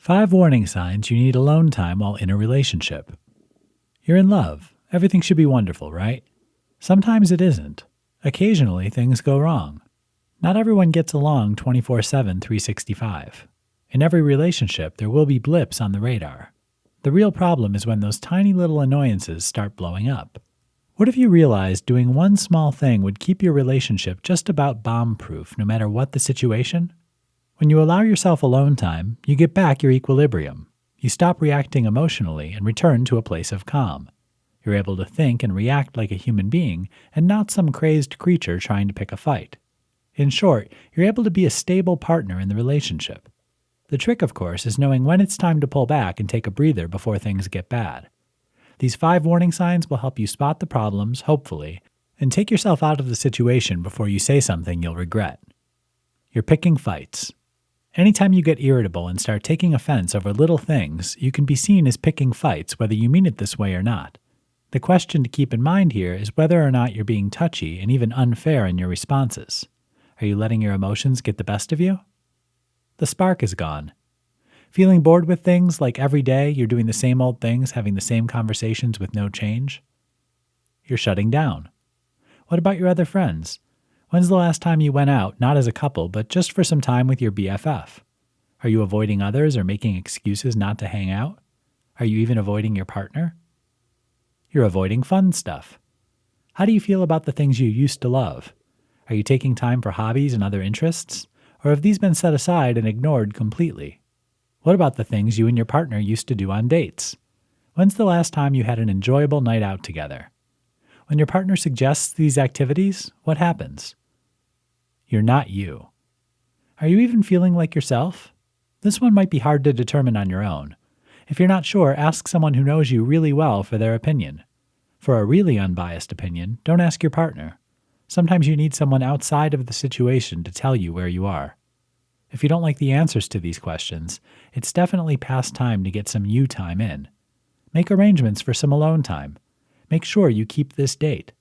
5 warning signs you need alone time while in a relationship. You're in love. Everything should be wonderful, right? Sometimes it isn't. Occasionally, things go wrong. Not everyone gets along 24/7, 365. In every relationship, there will be blips on the radar. The real problem is when those tiny little annoyances start blowing up. What if you realized doing one small thing would keep your relationship just about bomb-proof no matter what the situation? When you allow yourself alone time, you get back your equilibrium. You stop reacting emotionally and return to a place of calm. You're able to think and react like a human being and not some crazed creature trying to pick a fight. In short, you're able to be a stable partner in the relationship. The trick, of course, is knowing when it's time to pull back and take a breather before things get bad. These 5 warning signs will help you spot the problems, hopefully, and take yourself out of the situation before you say something you'll regret. You're picking fights. Anytime you get irritable and start taking offense over little things, you can be seen as picking fights whether you mean it this way or not. The question to keep in mind here is whether or not you're being touchy and even unfair in your responses. Are you letting your emotions get the best of you? The spark is gone. Feeling bored with things like every day you're doing the same old things, having the same conversations with no change? You're shutting down. What about your other friends? When's the last time you went out, not as a couple, but just for some time with your BFF? Are you avoiding others or making excuses not to hang out? Are you even avoiding your partner? You're avoiding fun stuff. How do you feel about the things you used to love? Are you taking time for hobbies and other interests? Or have these been set aside and ignored completely? What about the things you and your partner used to do on dates? When's the last time you had an enjoyable night out together? When your partner suggests these activities, what happens? You're not you. Are you even feeling like yourself? This one might be hard to determine on your own. If you're not sure, ask someone who knows you really well for their opinion. For a really unbiased opinion, don't ask your partner. Sometimes you need someone outside of the situation to tell you where you are. If you don't like the answers to these questions, it's definitely past time to get some you time in. Make arrangements for some alone time. Make sure you keep this date.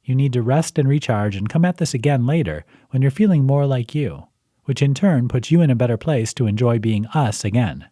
You need to rest and recharge and come at this again later when you're feeling more like you, which in turn puts you in a better place to enjoy being us again.